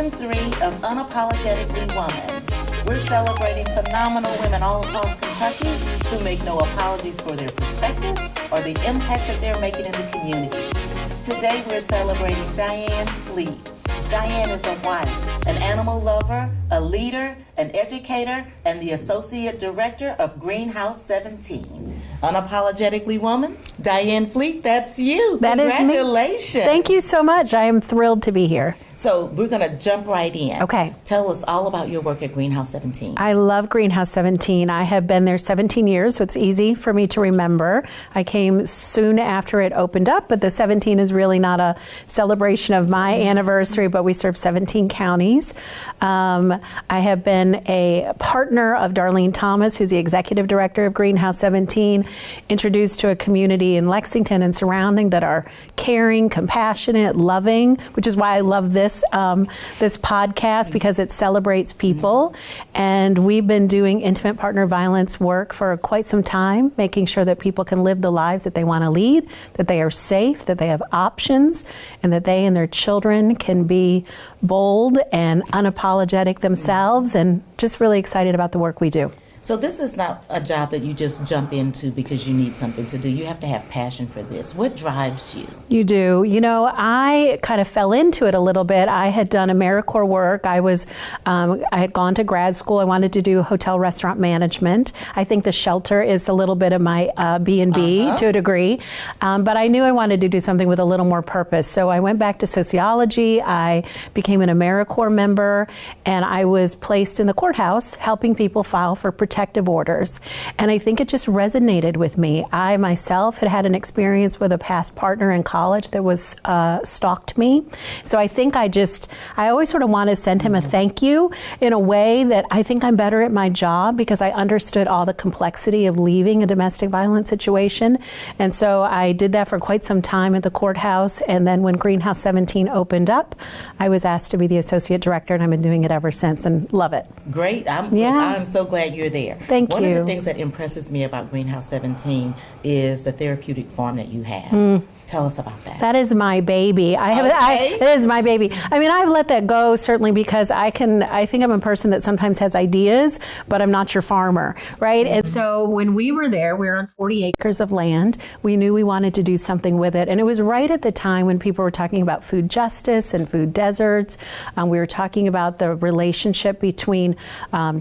Season 3 of Unapologetically Woman. We're celebrating phenomenal women all across Kentucky who make no apologies for their perspectives or the impact that they're making in the community. Today we're celebrating Diane Fleet. Diane is a wife, an animal lover, a leader, an educator, and the Associate Director of GreenHouse17. Unapologetically Woman, Diane Fleet, that's you. That is me. Congratulations. Thank you so much. I am thrilled to be here. So we're going to jump right in. Okay. Tell us all about your work at GreenHouse17. I love GreenHouse17. I have been there 17 years, so it's easy for me to remember. I came soon after it opened up, but the 17 is really not a celebration of my anniversary, but we serve 17 counties. I have been a partner of Darlene Thomas, who's the Executive Director of GreenHouse17, introduced to a community in Lexington and surrounding that are caring, compassionate, loving, which is why I love this podcast, because it celebrates people. And we've been doing intimate partner violence work for quite some time, making sure that people can live the lives that they want to lead, that they are safe, that they have options, and that they and their children can be bold and unapologetic themselves, and just really excited about the work we do. So this is not a job that you just jump into because you need something to do. You have to have passion for this. What drives you? You do. You know, I kind of fell into it a little bit. I had done AmeriCorps work. I had gone to grad school. I wanted to do hotel restaurant management. I think the shelter is a little bit of my B&B to a degree. But I knew I wanted to do something with a little more purpose. So I went back to sociology. I became an AmeriCorps member, and I was placed in the courthouse helping people file for protective orders. And I think it just resonated with me. I myself had an experience with a past partner in college that was stalked me. So I think I always sort of want to send him a thank you in a way that I think I'm better at my job, because I understood all the complexity of leaving a domestic violence situation. And so I did that for quite some time at the courthouse. And then when GreenHouse17 opened up, I was asked to be the associate director, and I've been doing it ever since and love it. Great. I'm so glad you're there. Thank you. One of the things that impresses me about GreenHouse17 is the therapeutic farm that you have. Tell us about that. That is my baby. It is my baby. I mean, I've let that go certainly because I think I'm a person that sometimes has ideas, but I'm not your farmer, right? And so when we were there, we were on 40 acres of land. We knew we wanted to do something with it. And it was right at the time when people were talking about food justice and food deserts. We were talking about the relationship between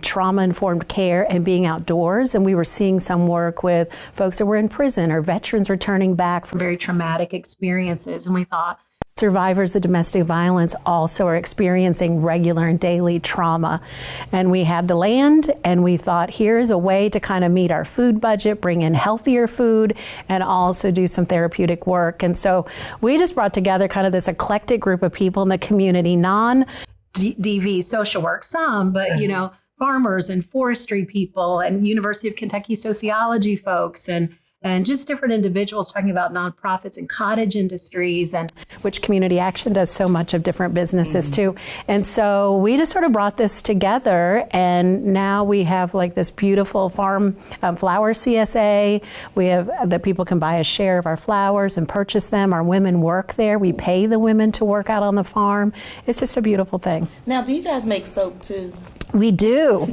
trauma-informed care and being outdoors. And we were seeing some work with folks that were in prison or veterans returning back from very traumatic experiences. And we thought survivors of domestic violence also are experiencing regular and daily trauma. And we had the land, and we thought, here's a way to kind of meet our food budget, bring in healthier food, and also do some therapeutic work. And so we just brought together kind of this eclectic group of people in the community, non-DV social work, some, but you know, farmers and forestry people and University of Kentucky sociology folks and just different individuals talking about nonprofits and cottage industries, and which community action does so much of different businesses too. And so we just sort of brought this together, and now we have like this beautiful farm flower CSA. We have that people can buy a share of our flowers and purchase them. Our women work there. We pay the women to work out on the farm. It's just a beautiful thing. Now, do you guys make soap too? We do.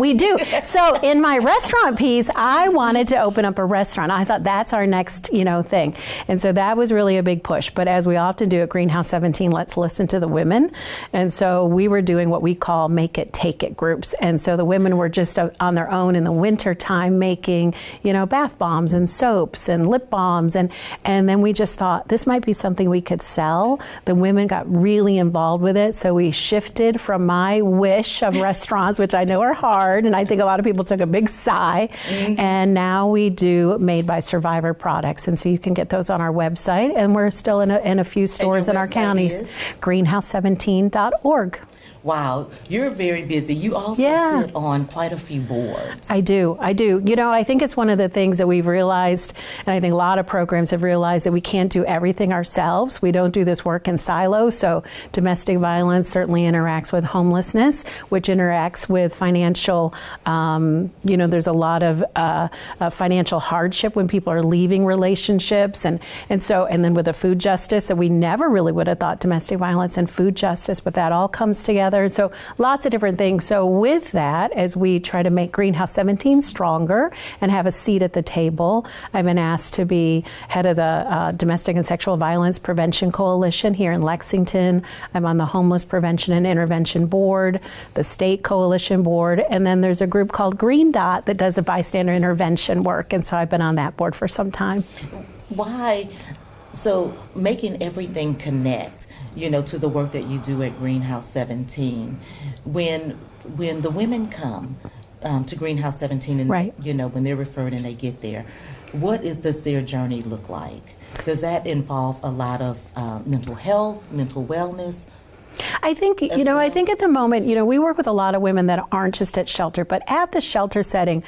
So in my restaurant piece, I wanted to open up a restaurant. I thought that's our next, thing. And so that was really a big push. But as we often do at GreenHouse17, let's listen to the women. And so we were doing what we call make it, take it groups. And so the women were just on their own in the winter time making, bath bombs and soaps and lip balms. And then we just thought this might be something we could sell. The women got really involved with it. So we shifted from my wish of restaurants, which I know are hard, and I think a lot of people took a big sigh. And now we do made by survivor products, and so you can get those on our website, and we're still in a few stores in our counties. Greenhouse17.org. Wow, you're very busy. You also sit on quite a few boards. I do. I think it's one of the things that we've realized, and I think a lot of programs have realized, that we can't do everything ourselves. We don't do this work in silos. So domestic violence certainly interacts with homelessness, which interacts with financial, there's a lot of financial hardship when people are leaving relationships. And then with the food justice, that we never really would have thought domestic violence and food justice, but that all comes together. together. So lots of different things. So with that, as we try to make GreenHouse17 stronger and have a seat at the table, I've been asked to be head of the Domestic and Sexual Violence Prevention Coalition here in Lexington. I'm on the Homeless Prevention and Intervention Board, the State Coalition Board, and then there's a group called Green Dot that does the bystander intervention work, and so I've been on that board for some time. Why? So making everything connect, to the work that you do at GreenHouse17, when the women come to GreenHouse17 and, right. When they're referred and they get there, does their journey look like? Does that involve a lot of mental health, mental wellness? I think, I think at the moment, we work with a lot of women that aren't just at shelter, but at the shelter setting,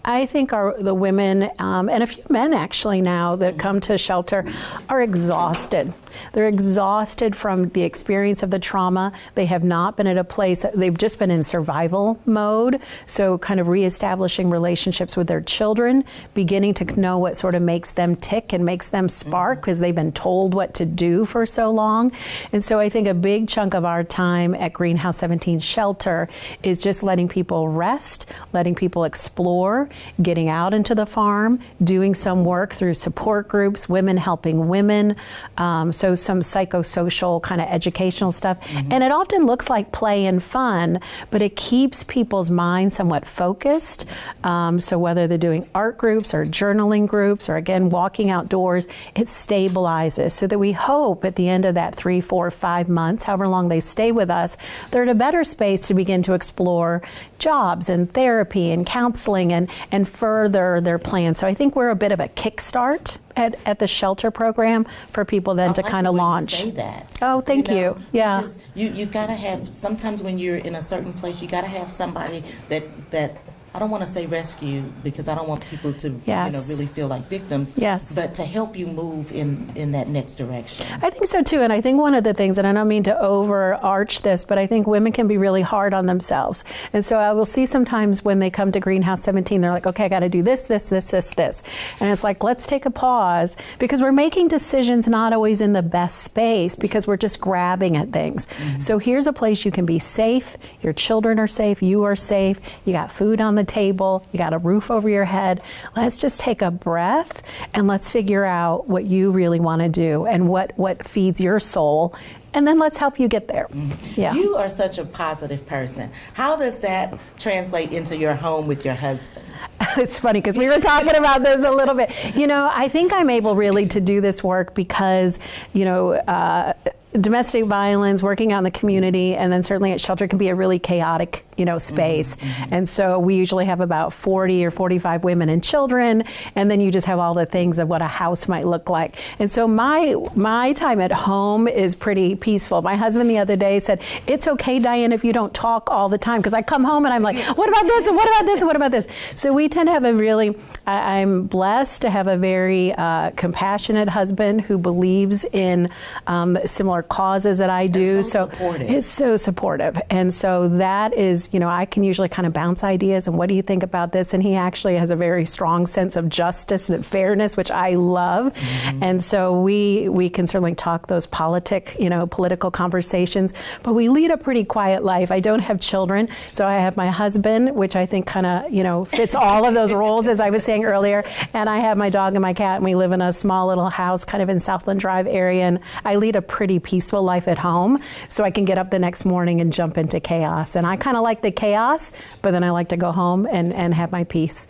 I think the women, and a few men actually now that come to shelter are exhausted. They're exhausted from the experience of the trauma. They have not been at a place, they've just been in survival mode. So kind of reestablishing relationships with their children, beginning to know what sort of makes them tick and makes them spark because they've been told what to do for so long. And so I think a big chunk of our time at GreenHouse17 shelter is just letting people rest, letting people explore, getting out into the farm, doing some work through support groups, women helping women, so some psychosocial kind of educational stuff. And it often looks like play and fun, but it keeps people's minds somewhat focused. So whether they're doing art groups or journaling groups or again walking outdoors, it stabilizes so that we hope at the end of that 3, 4, 5 months, however long they stay with us, they're in a better space to begin to explore jobs and therapy and counseling and further their plans. So I think we're a bit of a kickstart at the shelter program for people then to kind of launch. Say that. Oh, thank you. Yeah. Because you've got to have, sometimes when you're in a certain place, you got to have somebody that I don't want to say rescue because I don't want people to really feel like victims. Yes. But to help you move in that next direction. I think so too, and I think one of the things, and I don't mean to overarch this, but I think women can be really hard on themselves. And so I will see sometimes when they come to GreenHouse17, they're like, okay, I got to do this, this, this, this, this. And it's like, let's take a pause because we're making decisions not always in the best space because we're just grabbing at things. So here's a place you can be safe, your children are safe, you are safe, you got food on the table, you got a roof over your head. Let's just take a breath and let's figure out what you really want to do and what feeds your soul, and then let's help you get there. Yeah. You are such a positive person. How does that translate into your home with your husband? It's funny because we were talking about this a little bit. I think I'm able really to do this work because, domestic violence, working out in the community, and then certainly at shelter can be a really chaotic, space. And so we usually have about 40 or 45 women and children, and then you just have all the things of what a house might look like. And so my time at home is pretty peaceful. My husband the other day said, it's okay, Diane, if you don't talk all the time, because I come home and I'm like, what about this, and what about this, and what about this? So we tend to have I'm blessed to have a very compassionate husband who believes in similar causes that I do. So supportive. It's so supportive. And so that is, I can usually kind of bounce ideas and what do you think about this? And he actually has a very strong sense of justice and fairness, which I love. And so we can certainly talk those political conversations, but we lead a pretty quiet life. I don't have children, so I have my husband, which I think kind of, fits all of those roles, as I was saying earlier. And I have my dog and my cat, and we live in a small little house kind of in Southland Drive area. And I lead a pretty peaceful life at home, so I can get up the next morning and jump into chaos. And I kind of like the chaos, but then I like to go home and have my peace.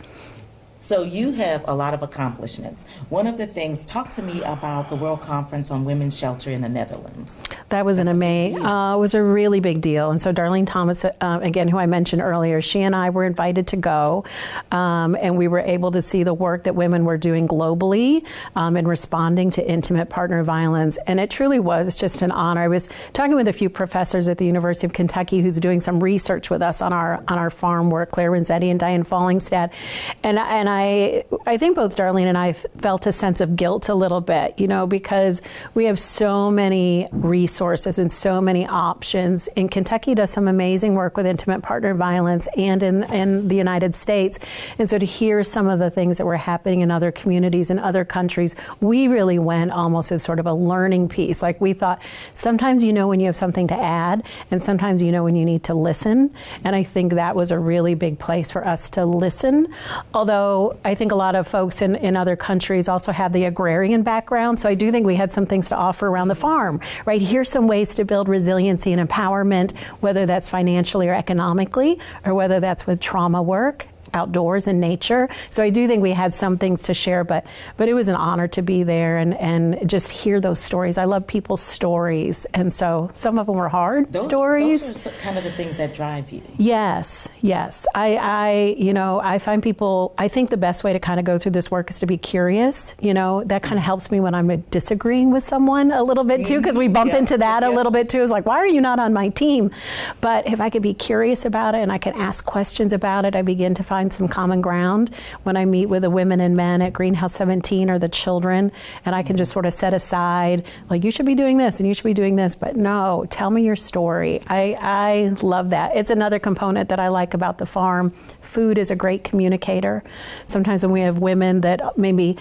So you have a lot of accomplishments. One of the things, talk to me about the World Conference on Women's Shelter in the Netherlands. That was in May. It was a really big deal. And so Darlene Thomas, again, who I mentioned earlier, she and I were invited to go. And we were able to see the work that women were doing globally in responding to intimate partner violence. And it truly was just an honor. I was talking with a few professors at the University of Kentucky who's doing some research with us on our farm work, Claire Renzetti and Diane Fallingstad. And And I think both Darlene and I felt a sense of guilt a little bit, because we have so many resources and so many options. And Kentucky does some amazing work with intimate partner violence and in the United States. And so to hear some of the things that were happening in other communities and other countries, we really went almost as sort of a learning piece. Like we thought, sometimes when you have something to add, and sometimes when you need to listen. And I think that was a really big place for us to listen. Although I think a lot of folks in other countries also have the agrarian background. So I do think we had some things to offer around the farm, right? Here's some ways to build resiliency and empowerment, whether that's financially or economically, or whether that's with trauma work, outdoors and nature. So I do think we had some things to share, but it was an honor to be there and just hear those stories. I love people's stories. And so some of them were hard stories. Those are kind of the things that drive you. Yes. I find people, I think the best way to kind of go through this work is to be curious. That kind of helps me when I'm disagreeing with someone a little bit too, because we bump into that a little bit too. It's like, why are you not on my team? But if I could be curious about it and I can ask questions about it, I begin to find some common ground when I meet with the women and men at GreenHouse17 or the children, and I can just sort of set aside, like, you should be doing this and you should be doing this, but no, tell me your story. I love that. It's another component that I like about the farm. Food is a great communicator. Sometimes when we have women that maybe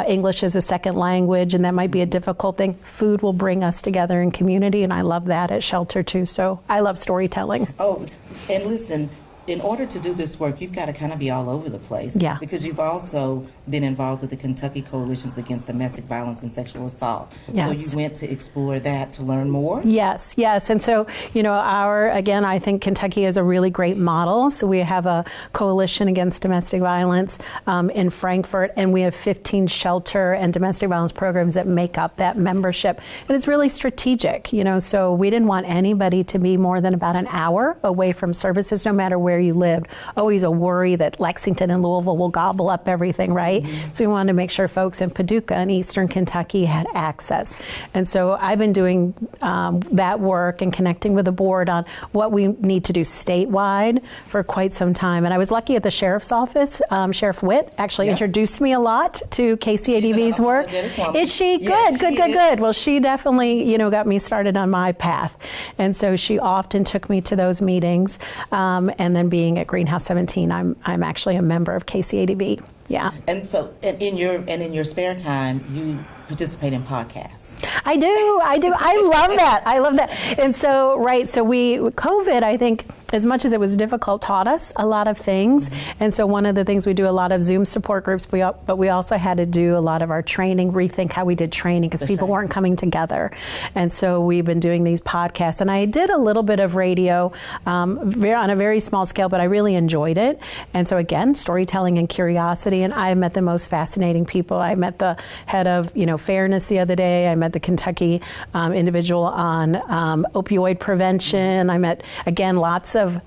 English is a second language and that might be a difficult thing, food will bring us together in community, and I love that at shelter too. So I love storytelling. Oh, and listen, in order to do this work, you've got to kind of be all over the place. Yeah. Because you've also been involved with the Kentucky Coalitions Against Domestic Violence and Sexual Assault. Yes. So you went to explore that to learn more? Yes. And so, I think Kentucky is a really great model. So we have a coalition against domestic violence in Frankfort, and we have 15 shelter and domestic violence programs that make up that membership. And it's really strategic, so we didn't want anybody to be more than about an hour away from services, no matter where you lived. Always a worry that Lexington and Louisville will gobble up everything, right? Mm-hmm. So we wanted to make sure folks in Paducah and Eastern Kentucky had access. And so I've been doing that work and connecting with the board on what we need to do statewide for quite some time. And I was lucky at the sheriff's office. Sheriff Witt actually introduced me a lot to KCADV's work. Is she? Good, yes, good. Well, she definitely, got me started on my path. And so she often took me to those meetings. And then being at GreenHouse17, I'm actually a member of KCADV. Yeah. And so, in your spare time, you participate in podcasts. I do. I love that. And so, COVID, I think, as much as it was difficult, taught us a lot of things. Mm-hmm. And so one of the things, we do a lot of Zoom support groups, but we also had to do a lot of our training, rethink how we did training, because people weren't coming together. And so we've been doing these podcasts. And I did a little bit of radio on a very small scale, but I really enjoyed it. And so again, storytelling and curiosity. And I met the most fascinating people. I met the head of, fairness the other day. I met the Kentucky individual on opioid prevention. I met, again, lots of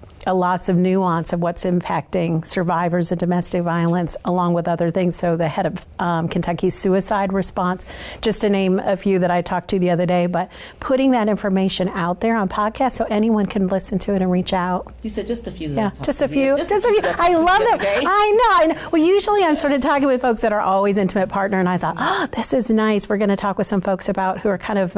nuance of what's impacting survivors of domestic violence, along with other things. So the head of Kentucky's suicide response, just to name a few that I talked to the other day, but putting that information out there on podcasts so anyone can listen to it and reach out. You said just a few. Just a few. I love that. I know. Well, usually I'm sort of talking with folks that are always intimate partner, and I thought, this is nice. We're going to talk with some folks about who are kind of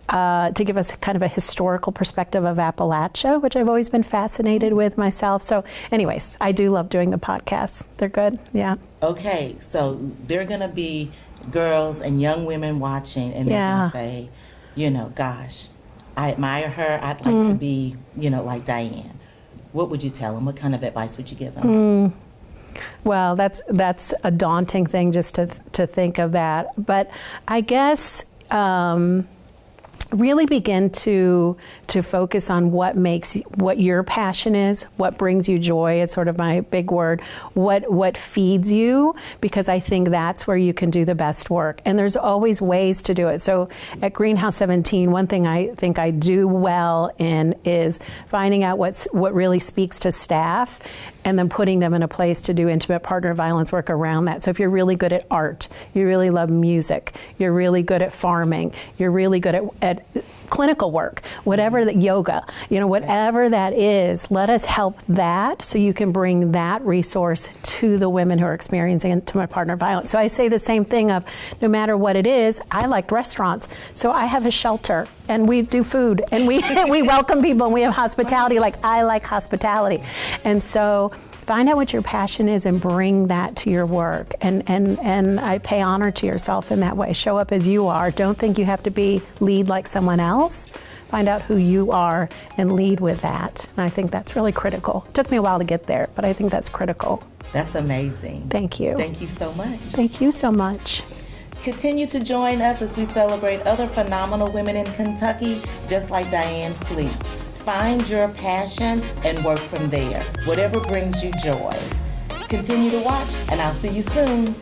to give us kind of a historical perspective of Appalachia, which I've always been fascinated with myself. So anyways, I do love doing the podcasts. They're good. Yeah. Okay. So there are going to be girls and young women watching, and they're going to say, gosh, I admire her. I'd like to be, like Diane. What would you tell them? What kind of advice would you give them? Well, that's a daunting thing just to think of that. But I guess really begin to focus on what your passion is, what brings you joy. It's sort of my big word. What feeds you, because I think that's where you can do the best work. And there's always ways to do it. So at GreenHouse17, one thing I think I do well in is finding out what really speaks to staff, and then putting them in a place to do intimate partner violence work around that. So if you're really good at art, you really love music, you're really good at farming, you're really good clinical work, whatever that yoga, whatever that is, let us help that so you can bring that resource to the women who are experiencing intimate partner violence. So I say the same thing of no matter what it is, I like restaurants. So I have a shelter and we do food and we we welcome people and we have hospitality. Like I like hospitality. And so find out what your passion is and bring that to your work. And I pay honor to yourself in that way. Show up as you are. Don't think you have to lead like someone else. Find out who you are and lead with that. And I think that's really critical. It took me a while to get there, but I think that's critical. That's amazing. Thank you. Thank you so much. Thank you so much. Continue to join us as we celebrate other phenomenal women in Kentucky, just like Diane Fleet. Find your passion and work from there, whatever brings you joy. Continue to watch, and I'll see you soon.